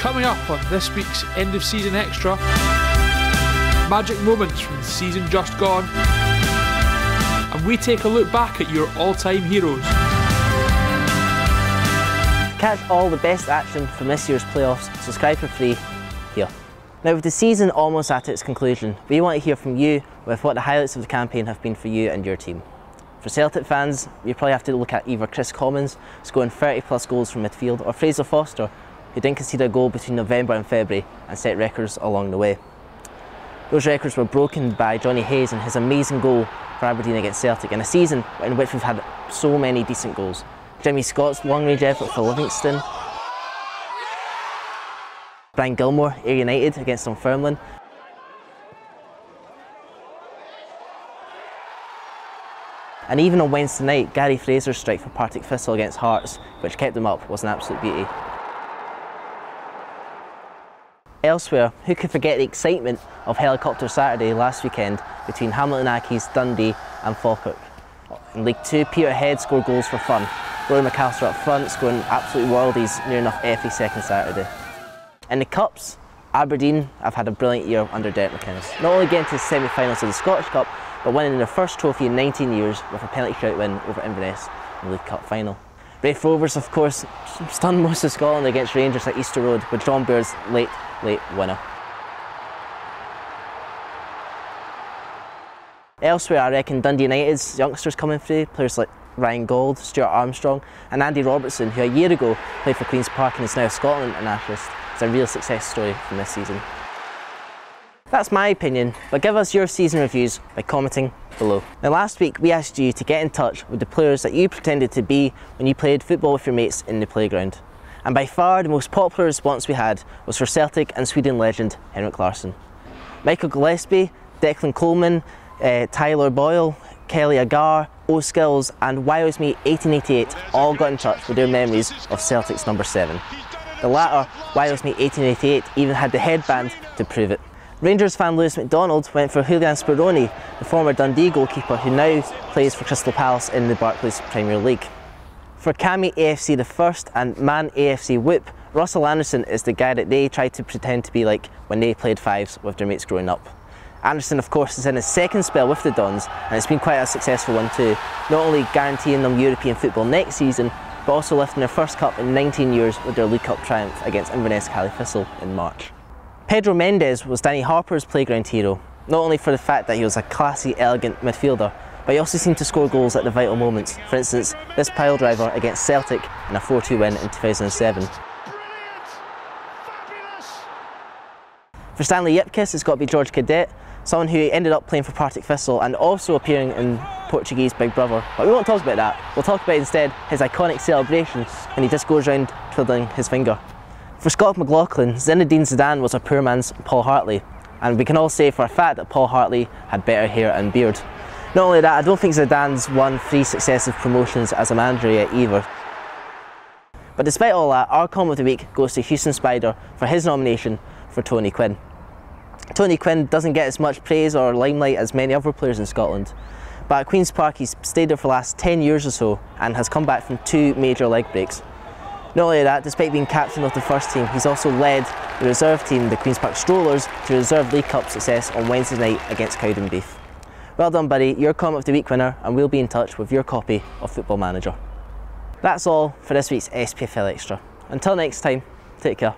Coming up on this week's End of Season Extra, magic moments from the season just gone, and we take a look back at your all-time heroes. To catch all the best action from this year's playoffs, subscribe for free here. Now, with the season almost at its conclusion, we want to hear from you with what the highlights of the campaign have been for you and your team. For Celtic fans, you probably have to look at either Kris Commons scoring 30 plus goals from midfield, or Fraser Forster, who didn't concede a goal between November and February and set records along the way. Those records were broken by Jonny Hayes and his amazing goal for Aberdeen against Celtic in a season in which we've had so many decent goals. Jimmy Scott's long-range effort for Livingston, Brian Gilmore, Ayr United against Dunfermline, and even on Wednesday night, Gary Fraser's strike for Partick Thistle against Hearts, which kept them up, was an absolute beauty. Elsewhere, who could forget the excitement of Helicopter Saturday last weekend between Hamilton Accies, Dundee and Falkirk. In League 2, Peterhead scored goals for fun. Rory McAllister up front, scoring absolute worldies near enough every second Saturday. In the Cups, Aberdeen have had a brilliant year under Derek McInnes. Not only getting to the semi-finals of the Scottish Cup, but winning their first trophy in 19 years with a penalty shootout win over Inverness in the League Cup final. Raith Rovers, of course, stunned most of Scotland against Rangers at Easter Road with John Beir's late winner. Elsewhere, I reckon Dundee United's youngsters coming through, players like Ryan Gold, Stuart Armstrong and Andy Robertson, who a year ago played for Queen's Park and is now a Scotland internationalist, is a real success story from this season. That's my opinion, but give us your season reviews by commenting below. Now, last week we asked you to get in touch with the players that you pretended to be when you played football with your mates in the playground. And by far the most popular response we had was for Celtic and Sweden legend Henrik Larsson. Michael Gillespie, Declan Coleman, Tyler Boyle, Kelly Agar, O'Skills and Why Was Me 1888 all got in touch with their memories of Celtic's number 7. The latter, Why Was Me 1888, even had the headband to prove it. Rangers fan Lewis McDonald went for Julian Speroni, the former Dundee goalkeeper who now plays for Crystal Palace in the Barclays Premier League. For Cammy AFC the First and Man AFC Whoop, Russell Anderson is the guy that they tried to pretend to be like when they played fives with their mates growing up. Anderson, of course, is in his second spell with the Dons, and it's been quite a successful one too, not only guaranteeing them European football next season, but also lifting their first cup in 19 years with their League Cup triumph against Inverness Cally Thistle in March. Pedro Mendes was Danny Harper's playground hero, not only for the fact that he was a classy, elegant midfielder, but he also seemed to score goals at the vital moments. For instance, this pile driver against Celtic in a 4-2 win in 2007. For Stanley Ipkiss, it's got to be Jorge Cadete, someone who ended up playing for Partick Thistle and also appearing in Portuguese Big Brother. But we won't talk about that. We'll talk about instead his iconic celebration when he just goes around twiddling his finger. For Scott McLaughlin, Zinedine Zidane was a poor man's Paul Hartley, and we can all say for a fact that Paul Hartley had better hair and beard. Not only that, I don't think Zidane's won 3 successive promotions as a manager yet either. But despite all that, our comment of the week goes to Houston Spider for his nomination for Tony Quinn. Tony Quinn doesn't get as much praise or limelight as many other players in Scotland, but at Queen's Park he's stayed there for the last 10 years or so and has come back from 2 major leg breaks. Not only that, despite being captain of the first team, he's also led the reserve team, the Queen's Park Strollers, to reserve League Cup success on Wednesday night against Cowdenbeath. Well done, buddy, you're comment of the week winner, and we'll be in touch with your copy of Football Manager. That's all for this week's SPFL Extra. Until next time, take care.